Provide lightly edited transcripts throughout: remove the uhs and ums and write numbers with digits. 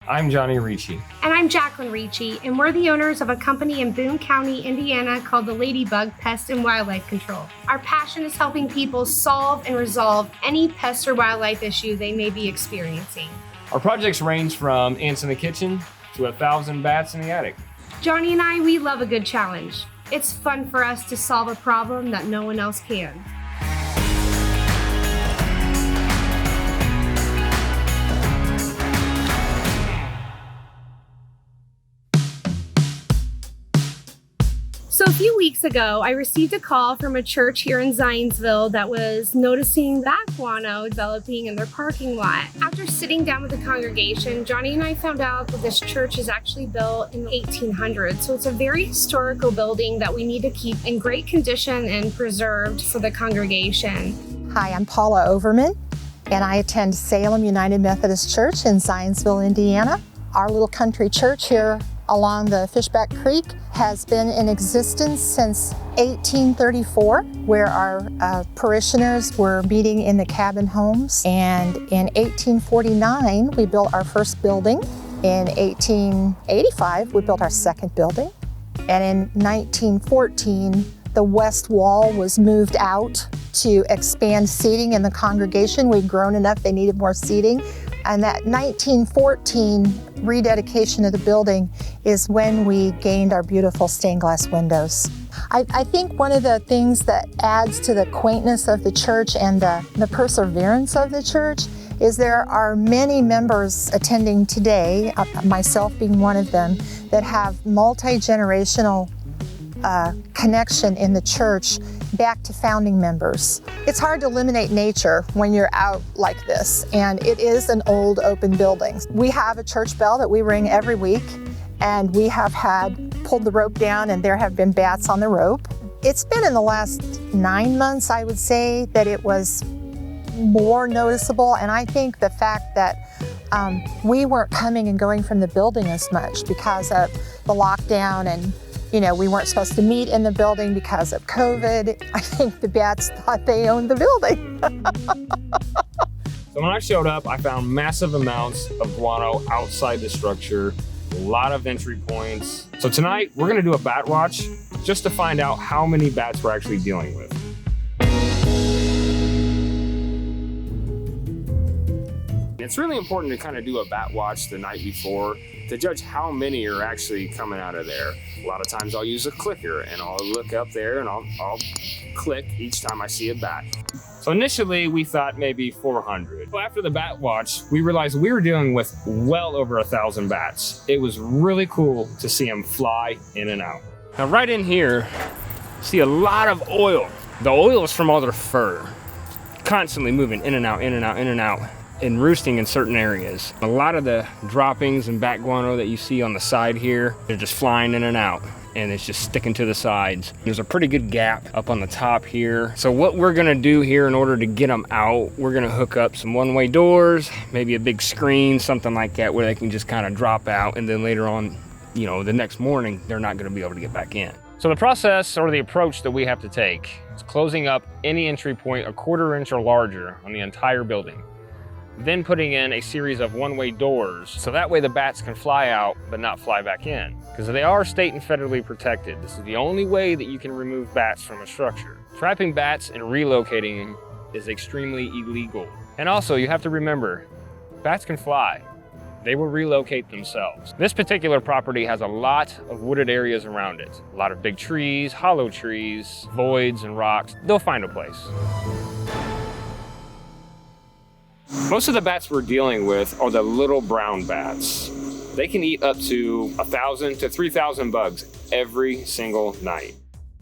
I'm Johnny Ricci. And I'm Jacqueline Ricci, and we're the owners of a company in Boone County, Indiana called the LadyBug Pest and Wildlife Control. Our passion is helping people solve and resolve any pest or wildlife issue they may be experiencing. Our projects range from ants in the kitchen to 1,000 bats in the attic. Johnny and I, we love a good challenge. It's fun for us to solve a problem that no one else can. So a few weeks ago, I received a call from a church here in Zionsville that was noticing bat guano developing in their parking lot. After sitting down with the congregation, Johnny and I found out that this church is actually built in the 1800s. So it's a very historical building that we need to keep in great condition and preserved for the congregation. Hi, I'm Paula Overman, and I attend Salem United Methodist Church in Zionsville, Indiana. Our little country church here along the Fishback Creek has been in existence since 1834, where our parishioners were meeting in the cabin homes. And in 1849, we built our first building. In 1885, we built our second building. And in 1914, the west wall was moved out to expand seating in the congregation. We'd grown enough, they needed more seating. And that 1914 rededication of the building is when we gained our beautiful stained glass windows. I think one of the things that adds to the quaintness of the church and the perseverance of the church is there are many members attending today, myself being one of them, that have multi-generational connection in the church back to founding members. It's hard to eliminate nature when you're out like this, and it is an old open building. We have a church bell that we ring every week, and we have pulled the rope down and there have been bats on the rope. It's been in the last 9 months, I would say, that it was more noticeable, and I think the fact that we weren't coming and going from the building as much because of the lockdown, and we weren't supposed to meet in the building because of COVID. I think the bats thought they owned the building. So when I showed up, I found massive amounts of guano outside the structure, a lot of entry points. So tonight, we're gonna do a bat watch just to find out how many bats we're actually dealing with. It's really important to kind of do a bat watch the night before to judge how many are actually coming out of there. A lot of times I'll use a clicker and I'll look up there and I'll click each time I see a bat. So initially we thought maybe 400. Well, after the bat watch, we realized we were dealing with well over 1,000 bats. It was really cool to see them fly in and out. Now right in here, see a lot of oil. The oil is from all their fur, constantly moving in and out, in and out, in and out, and roosting in certain areas. A lot of the droppings and bat guano that you see on the side here, they're just flying in and out, and it's just sticking to the sides. There's a pretty good gap up on the top here. So what we're gonna do here in order to get them out, we're gonna hook up some one-way doors, maybe a big screen, something like that, where they can just kind of drop out, and then later on, the next morning, they're not gonna be able to get back in. So the process or the approach that we have to take is closing up any entry point 1/4 inch or larger on the entire building. Then putting in a series of one-way doors, so that way the bats can fly out but not fly back in, because they are state and federally protected. This is the only way that you can remove bats from a structure. Trapping bats and relocating them is extremely illegal. And also, you have to remember, bats can fly. They will relocate themselves. This particular property has a lot of wooded areas around it. A lot of big trees, hollow trees, voids and rocks. They'll find a place. Most of the bats we're dealing with are the little brown bats. They can eat up to 1,000 to 3,000 bugs every single night.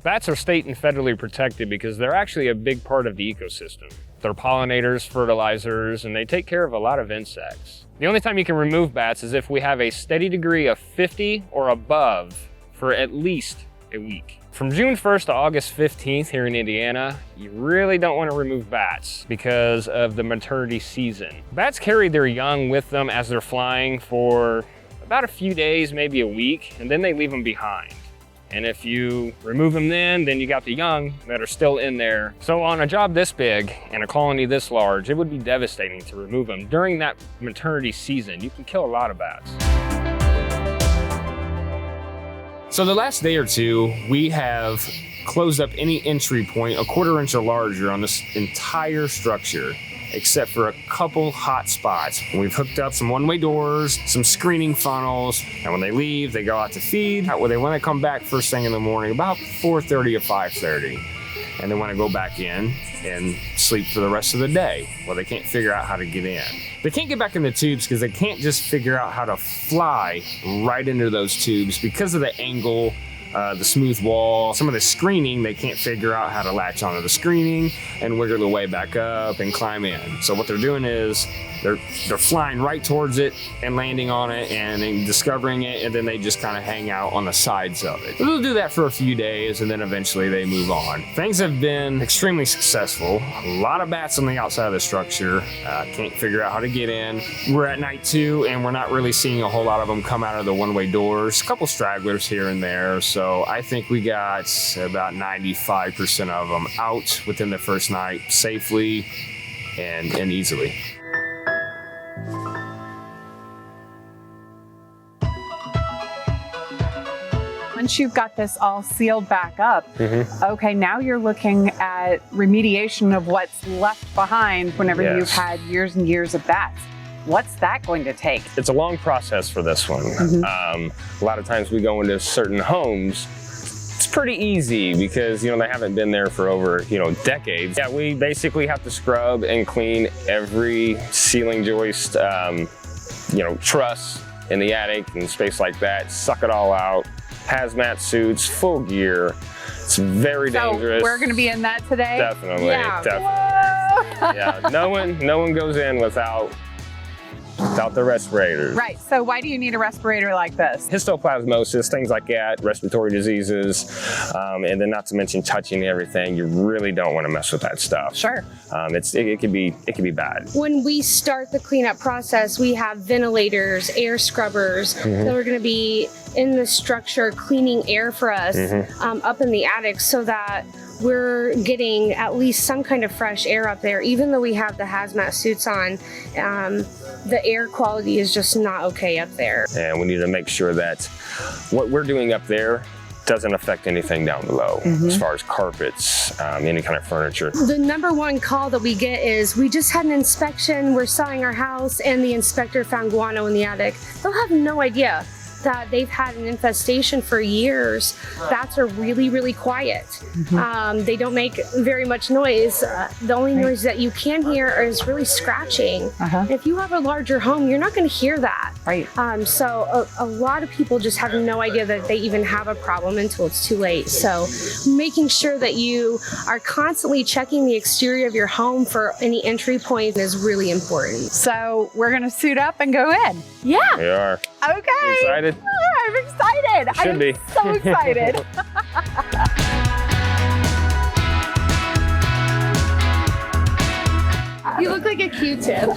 Bats are state and federally protected because they're actually a big part of the ecosystem. They're pollinators, fertilizers, and they take care of a lot of insects. The only time you can remove bats is if we have a steady degree of 50 or above for at least a week. From June 1st to August 15th here in Indiana, you really don't want to remove bats because of the maternity season. Bats carry their young with them as they're flying for about a few days, maybe a week, and then they leave them behind. And if you remove them then you got the young that are still in there. So on a job this big and a colony this large, it would be devastating to remove them. During that maternity season, you can kill a lot of bats. So the last day or two, we have closed up any entry point 1/4 inch or larger on this entire structure, except for a couple hot spots. We've hooked up some one-way doors, some screening funnels, and when they leave, they go out to feed. They want to come back first thing in the morning, about 4:30 or 5:30. And they want to go back in and sleep for the rest of the day. Well, they can't figure out how to get in. They can't get back in the tubes because they can't just figure out how to fly right into those tubes because of the angle, the smooth wall, some of the screening. They can't figure out how to latch onto the screening and wiggle their way back up and climb in. So what they're doing is they're flying right towards it and landing on it and then discovering it, and then they just kind of hang out on the sides of it. They'll do that for a few days and then eventually they move on. Things have been extremely successful. A lot of bats on the outside of the structure. Can't figure out how to get in. We're at night 2 and we're not really seeing a whole lot of them come out of the one-way doors. A couple stragglers here and there. So I think we got about 95% of them out within the first night safely and easily. Once you've got this all sealed back up, okay, now you're looking at remediation of what's left behind whenever you've had years and years of bats. What's that going to take? It's a long process for this one. A lot of times we go into certain homes. It's pretty easy because, they haven't been there for over, decades. Yeah, we basically have to scrub and clean every ceiling joist, truss in the attic and space like that, suck it all out. Hazmat suits, full gear. It's very dangerous. So we're going to be in that today? Definitely, yeah. Definitely. Yeah, no one goes in without the respirators. Right, so why do you need a respirator like this? Histoplasmosis, things like that, respiratory diseases, and then not to mention touching everything. You really don't want to mess with that stuff. Sure. It can be bad. When we start the cleanup process, we have ventilators, air scrubbers that are going to be in the structure cleaning air for us up in the attic so that we're getting at least some kind of fresh air up there. Even though we have the hazmat suits on, the air quality is just not okay up there. And we need to make sure that what we're doing up there doesn't affect anything down below, as far as carpets, any kind of furniture. The number one call that we get is, we just had an inspection, we're selling our house, and the inspector found guano in the attic. They'll have no idea that they've had an infestation for years. Bats are really, really quiet. They don't make very much noise. The only noise that you can hear is really scratching. If you have a larger home, you're not going to hear that. Right. So a lot of people just have no idea that they even have a problem until it's too late. So making sure that you are constantly checking the exterior of your home for any entry points is really important. So we're going to suit up and go in. Yeah. We are. Okay. You excited? I'm excited. You should be. So excited. You look like a Q-tip.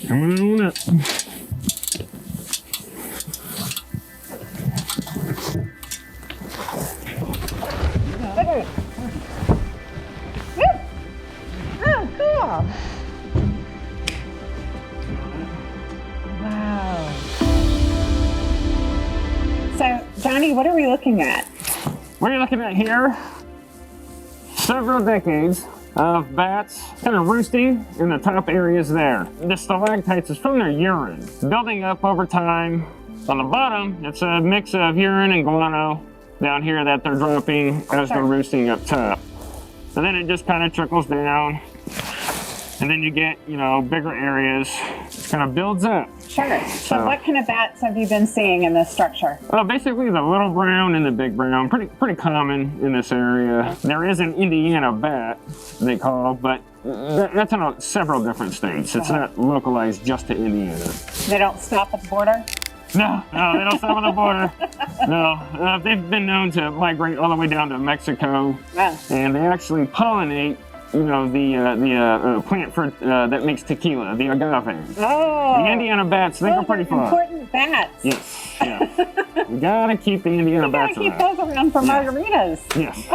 Come on up. Oh, cool. Wow. So, Johnny, what are we looking at? What you're looking at here, several decades of bats kind of roosting in the top areas there. The stalactites is from their urine, building up over time. On the bottom, it's a mix of urine and guano down here that they're dropping as they're roosting up top. And then it just kind of trickles down. And then you get, bigger areas. It kind of builds up. Sure. So what kind of bats have you been seeing in this structure? Well, basically the little brown and the big brown, pretty common in this area. There is an Indiana bat, they call, but that's in several different states. It's not localized just to Indiana. They don't stop at the border? No, they don't stop on the border. No, they've been known to migrate all the way down to Mexico, and they actually pollinate, you know, the plant for that makes tequila, the agave. Oh, the Indiana bats, they go pretty far. Important bats. Yes, yeah. We gotta keep the Indiana bats around. We gotta keep those around for margaritas. Yes.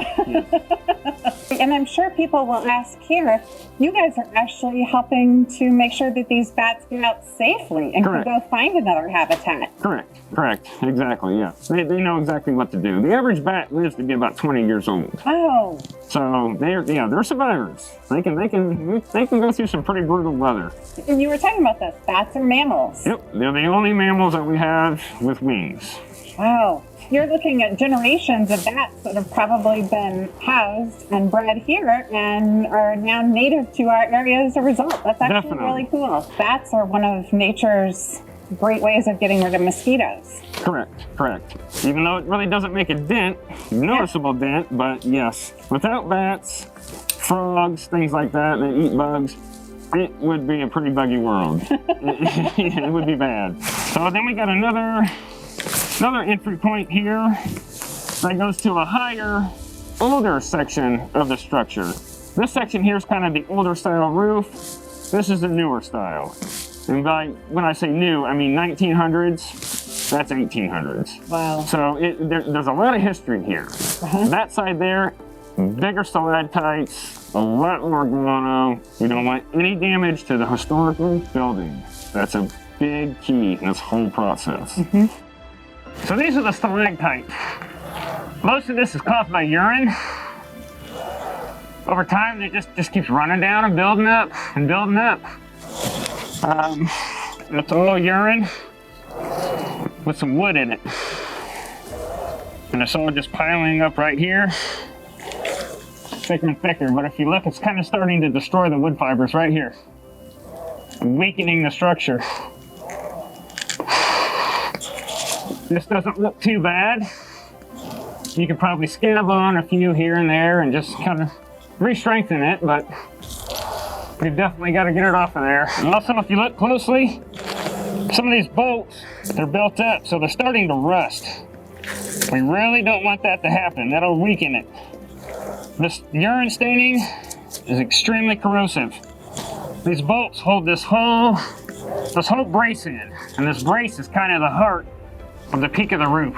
And I'm sure people will ask here, you guys are actually helping to make sure that these bats get out safely and Correct. can go find another habitat. Correct, exactly, yeah. They know exactly what to do. The average bat lives to be about 20 years old. Oh. So they're survivors. They can go through some pretty brutal weather. And you were talking about this, bats are mammals. Yep, they're the only mammals that we have with wings. Wow. You're looking at generations of bats that have probably been housed and bred here and are now native to our area as a result. That's actually Definitely. really cool. Bats are one of nature's great ways of getting rid of mosquitoes. Correct. Even though it really doesn't make a dent, noticeable dent, but yes. Without bats, frogs, things like that eat bugs, it would be a pretty buggy world. It would be bad. So then we got another entry point here that goes to a higher, older section of the structure. This section here is kind of the older style roof. This is the newer style. And when I say new, I mean 1900s, that's 1800s. Wow. So there's a lot of history here. That side there, bigger stalactites, a lot more guano. We don't want any damage to the historical building. That's a big key in this whole process. So these are the stalactites. Most of this is caused by urine. Over time, it just keeps running down and building up and building up. It's all urine with some wood in it. And it's all just piling up right here. Thicker and thicker, but if you look, it's kind of starting to destroy the wood fibers right here. Weakening the structure. This doesn't look too bad. You could probably scab on a few here and there and just kind of re-strengthen it, but we've definitely got to get it off of there. And also, if you look closely, some of these bolts, they're built up, so they're starting to rust. We really don't want that to happen. That'll weaken it. This urine staining is extremely corrosive. These bolts hold this whole brace in, and this brace is kind of the heart of the peak of the roof.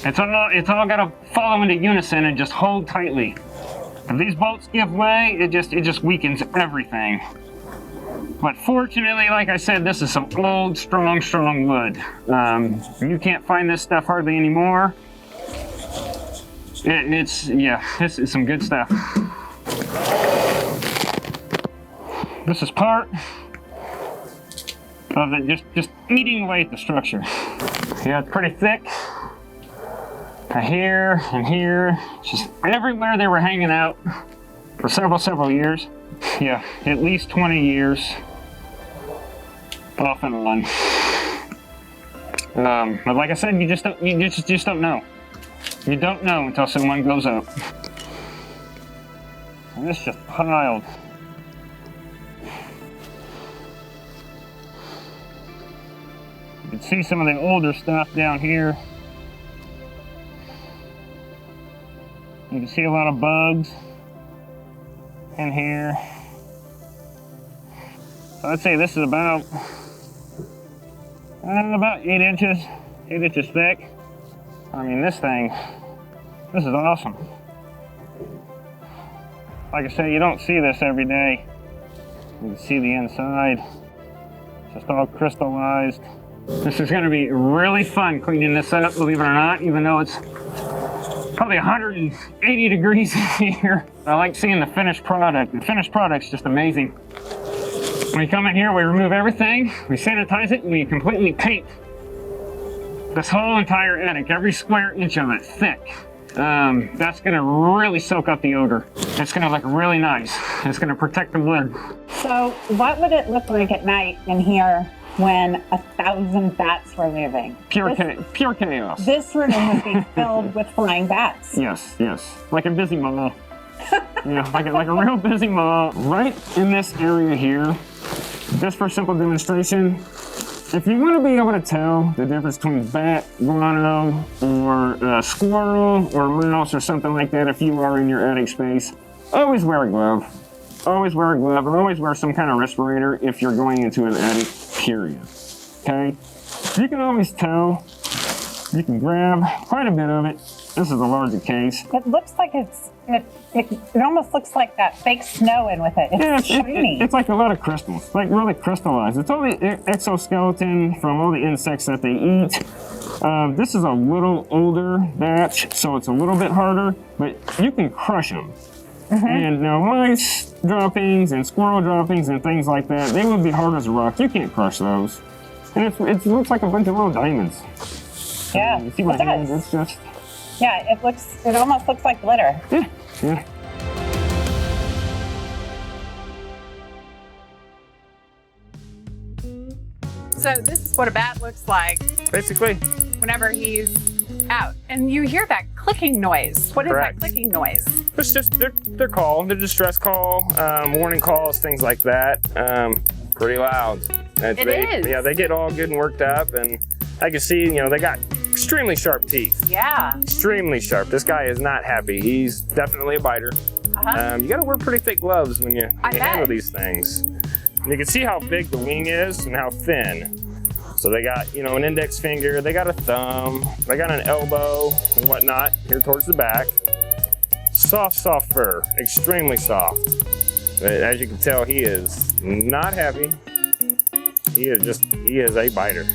It's all got to follow into unison and just hold tightly. If these bolts give way, it just weakens everything. But fortunately, like I said, this is some old, strong wood. You can't find this stuff hardly anymore. This is some good stuff. This is part of it just eating away at the structure. Yeah, it's pretty thick. Here and here, just everywhere they were hanging out for several years. Yeah, at least 20 years off and on. But like I said, you just don't know. You don't know until someone goes up. And this just piled. You can see some of the older stuff down here. You can see a lot of bugs in here. So I'd say this is about 8 inches thick. I mean, this is awesome. Like I said, you don't see this every day. You can see the inside. It's just all crystallized. This is going to be really fun cleaning this up, believe it or not, even though it's probably 180 degrees here. I like seeing the finished product. The finished product's just amazing. When you come in here, we remove everything, we sanitize it, and we completely paint this whole entire attic, every square inch of it, thick. That's gonna really soak up the odor. It's gonna look really nice. It's gonna protect the wood. So what would it look like at night in here when 1,000 bats were living? Pure chaos. This room would be filled with flying bats. Yes. Like a busy mall. Yeah, like a real busy mall. Right in this area here, just for simple demonstration, If you want to be able to tell the difference between bat, guano, or squirrel, or mouse, or something like that, if you are in your attic space, always wear a glove. Always wear a glove, or always wear some kind of respirator if you're going into an attic, period. Okay? You can always tell. You can grab quite a bit of it. This is a larger case. It looks like it almost looks like that fake snow in with it. It's shiny. It's like a lot of crystals, like really crystallized. It's all the exoskeleton from all the insects that they eat. This is a little older batch, so it's a little bit harder, but you can crush them. And now mice droppings and squirrel droppings and things like that, they would be hard as a rock. You can't crush those. And it looks like a bunch of little diamonds. Yeah, you see my hands? It's just... Yeah, it almost looks like glitter. Yeah, yeah. So this is what a bat looks like Basically, whenever he's out. And you hear that clicking noise. What is Correct. that clicking noise? it's just their call, their distress call, warning calls, things like that. Pretty loud. And It is. Yeah, they get all good and worked up, and I can see, they got extremely sharp teeth. Yeah. Extremely sharp. This guy is not happy. He's definitely a biter. You got to wear pretty thick gloves when you handle these things. And you can see how big the wing is and how thin. So they got, an index finger, they got a thumb, they got an elbow and whatnot here towards the back. Soft fur, extremely soft. But as you can tell, he is not happy. He is a biter.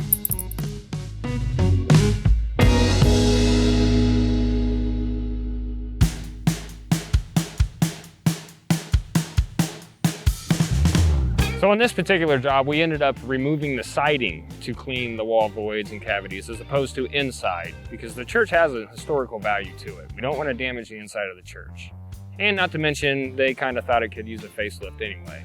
So on this particular job, we ended up removing the siding to clean the wall voids and cavities as opposed to inside, because the church has a historical value to it. We don't want to damage the inside of the church. And not to mention, they kind of thought it could use a facelift anyway.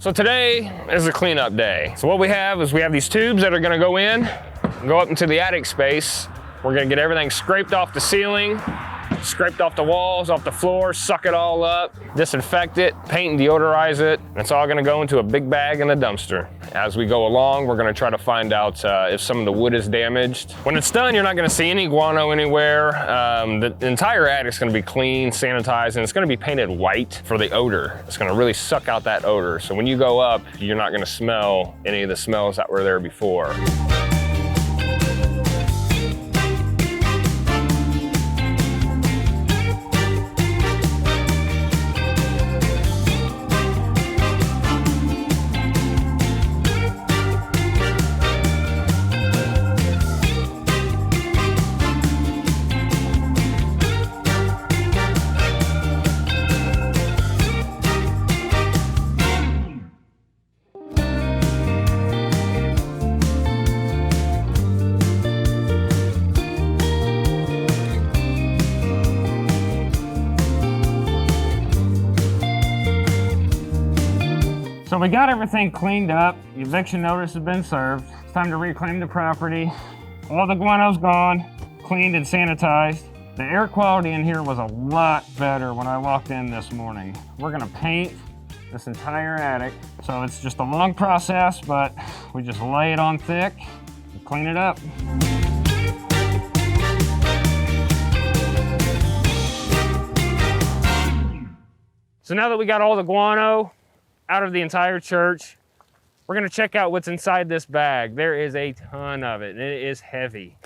So today is a cleanup day. So what we have is these tubes that are gonna go in, go up into the attic space. We're gonna get everything scraped off the ceiling, scraped off the walls, off the floor, suck it all up, disinfect it, paint and deodorize it. And it's all gonna go into a big bag in a dumpster. As we go along, we're gonna try to find out if some of the wood is damaged. When it's done, you're not gonna see any guano anywhere. The entire attic's gonna be clean, sanitized, and it's gonna be painted white for the odor. It's gonna really suck out that odor. So when you go up, you're not gonna smell any of the smells that were there before. So we got everything cleaned up. The eviction notice has been served. It's time to reclaim the property. All the guano's gone, cleaned and sanitized. The air quality in here was a lot better when I walked in this morning. We're gonna paint this entire attic. So it's just a long process, but we just lay it on thick and clean it up. So now that we got all the guano out of the entire church, we're gonna check out what's inside this bag. There is a ton of it, and it is heavy.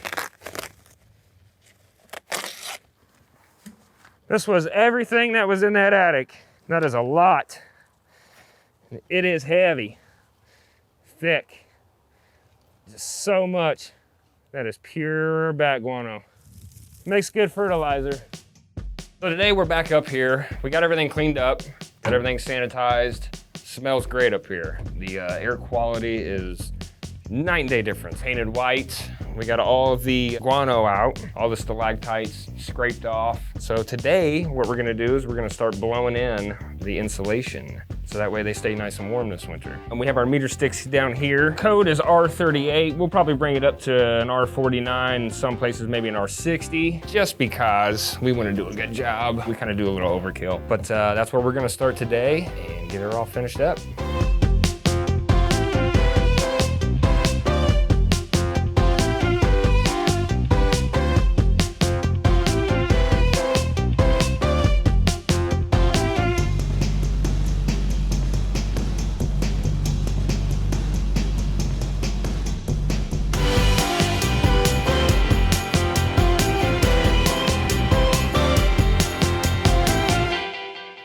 This was everything that was in that attic. That is a lot. It is heavy, thick, just so much. That is pure bat guano. Makes good fertilizer. So today we're back up here. We got everything cleaned up, got everything sanitized. Smells great up here. The air quality is night and day difference. Painted white. We got all of the guano out, all the stalactites scraped off. So today, what we're gonna do is we're gonna start blowing in the insulation, so that way they stay nice and warm this winter. And we have our meter sticks down here. Code is R38. We'll probably bring it up to an R49, some places maybe an R60, just because we wanna do a good job. We kinda do a little overkill. But that's where we're gonna start today and get her all finished up.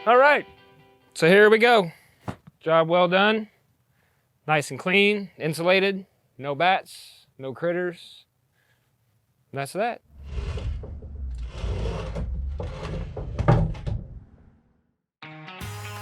All right, so here we go. Job well done. Nice and clean, insulated, no bats, no critters. And that's that.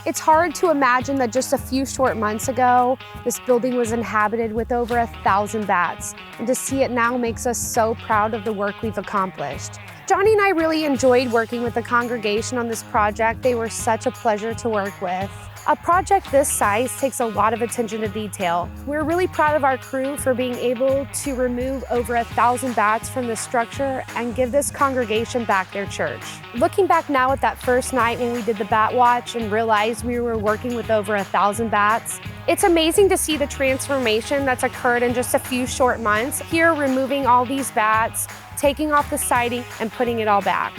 It's hard to imagine that just a few short months ago, this building was inhabited with over 1,000 bats. And to see it now makes us so proud of the work we've accomplished. Johnny and I really enjoyed working with the congregation on this project. They were such a pleasure to work with. A project this size takes a lot of attention to detail. We're really proud of our crew for being able to remove over 1,000 bats from the structure and give this congregation back their church. Looking back now at that first night when we did the bat watch and realized we were working with over 1,000 bats, it's amazing to see the transformation that's occurred in just a few short months. Here, removing all these bats, taking off the siding, and putting it all back.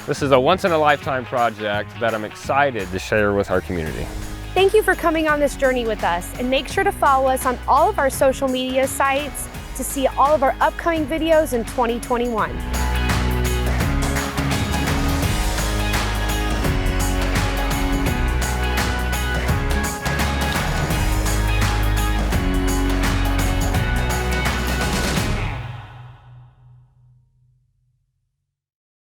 This is a once-in-a-lifetime project that I'm excited to share with our community. Thank you for coming on this journey with us, and make sure to follow us on all of our social media sites to see all of our upcoming videos in 2021.